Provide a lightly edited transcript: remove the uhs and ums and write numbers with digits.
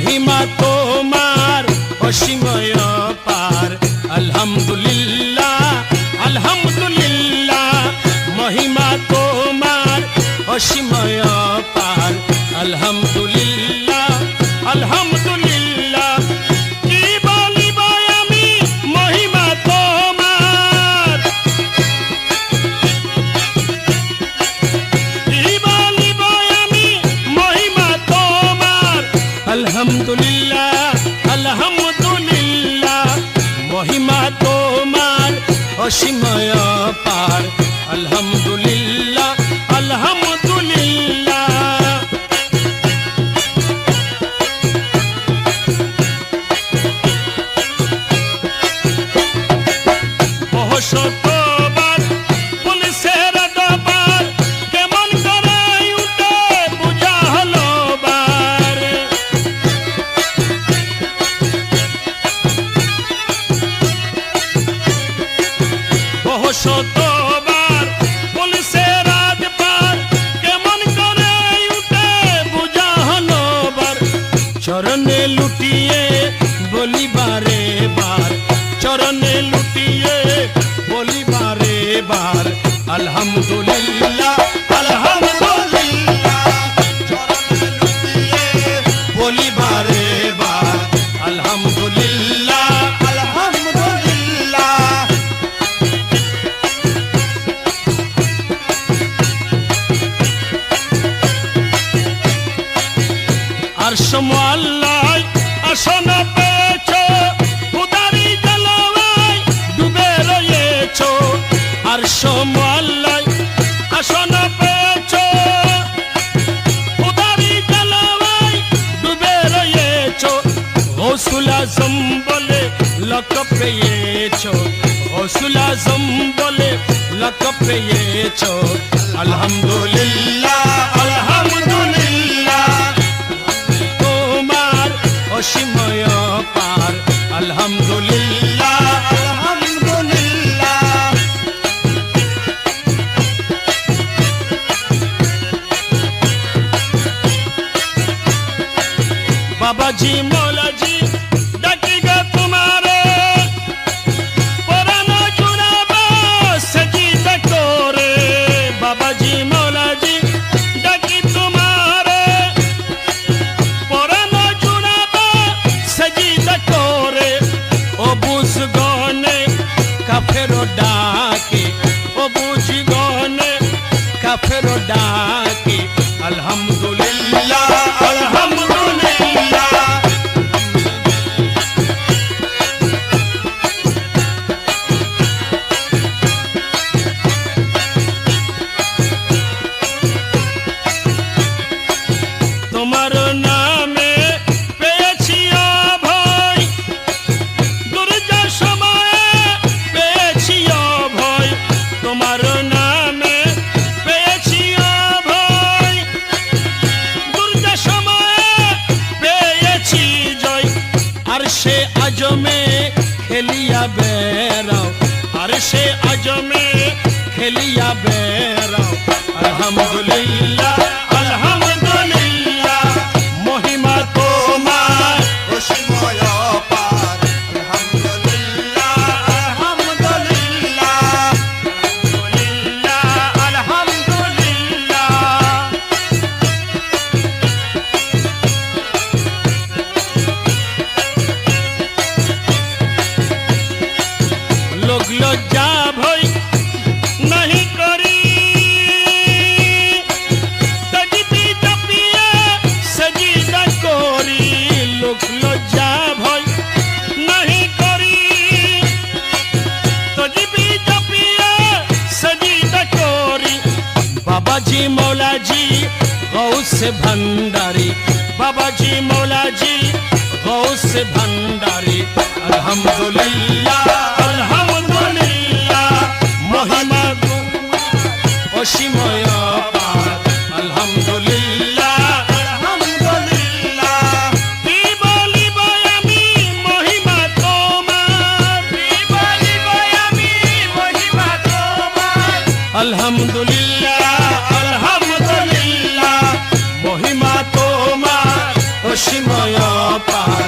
মহিমা তোমার অসীময় পার। আলহামদুলিল্লাহ আলহামদুলিল্লাহ, মহিমা তোমার অসীময় পার। আলহামদুলিল্লাহ আলহামদুলিল্লাহ, কি বলিব আমি মহিমা তোমার, কি বলিব আমি মহিমা তোমার। আলহামদুলিল্লাহ আলহামদুলিল্লাহ, মহিমা তোমার অসীময় পার। আলহামদুলিল্লাহ আলহামদুলিল্লাহ। শতবার পুলিশের দরবার, কেমন করে উঠে বুঝা হলো বার। শতবার পুলিশের দরবার, কেমন করে উঠে বুঝা হলো বার। চরণে লুটিয়ে বলিবারে বার, চরণে লুটিয়ে বলিবারে বার। আলহামদুলিল্লাহ আলহামদুলিল্লাহ, চরণে লুটিয়ে বলিবারে বার। আলহামদুলিল্লাহ আলহামদুলিল্লাহ। আরশ মোয়াল্লায় আসন পেয়েছো, খুদারি জালাওয়ায় ডুবে রয়েছো। আরশ মোয়াল্লায় আসন পেয়েছো, খুদারি জালাওয়ায় ডুবে রয়েছো। গৌসুল আজম বলে লকব পেয়েছো, গৌসুল আজম বলে লকব পেয়েছো। আলহামদুলিল্লাহ আলহামদুলিল্লাহ, অসীময় পার। আলহামদুলিল্লাহ আলহামদুলিল্লাহ। বাবাজি মৌলাজি ডাকি গো তোমারে, পরানো জুড়াবো সেজদা করে। বাবাজি মৌলাজি ডাকি তোমারে, পরানো জুড়াবো সেজদা করে। ও বুঝগনে কাফের ডাকে, ও বুঝগনে কাফের ডাকে। আলহামদুলিল্লাহ আলহামদুলিল্লাহ। তোমার নামে পেয়েছি অভয়, দুর্যোগ সময়ে পেয়েছি অভয়। তোমার নামে পেয়েছি অভয়, দুর্যোগ সময়ে পেয়েছি জয়। আর সে আজমে খেলিয়া বেড়াও, আর সে আজমে খেলিয়া বেড়াও। আলহামদুলিল্লাহ আলহামদুলিল্লাহ, মহিমা তোমার অসীময় পার। আলহামদুলিল্লাহ আলহামদুলিল্লাহ, আলহামদুলিল্লাহ আলহামদুলিল্লাহ। লোক লজ্জা ভয় नहीं करी, तजबी जपिए सजीदा कोरी। लोक लज्जा भय नहीं करी, तजबी जपिए सजीदा कोरी। बाबाजी मौलाजी गौस भंडारी, बाबाजी मौलाजी गौस भंडारी। अल्हम्दुलिल्लाह अल्हम्दुलिल्लाह, महिमा অসীময় পার। আলহামদুলিল্লাহ আলহামদুলিল্লাহ, কি বলিব আমি মহিমা তোমার, কি বলিব আমি মহিমা তোমার। আলহামদুলিল্লাহ আলহামদুলিল্লাহ, মহিমা তোমার অসীম মহিময় পার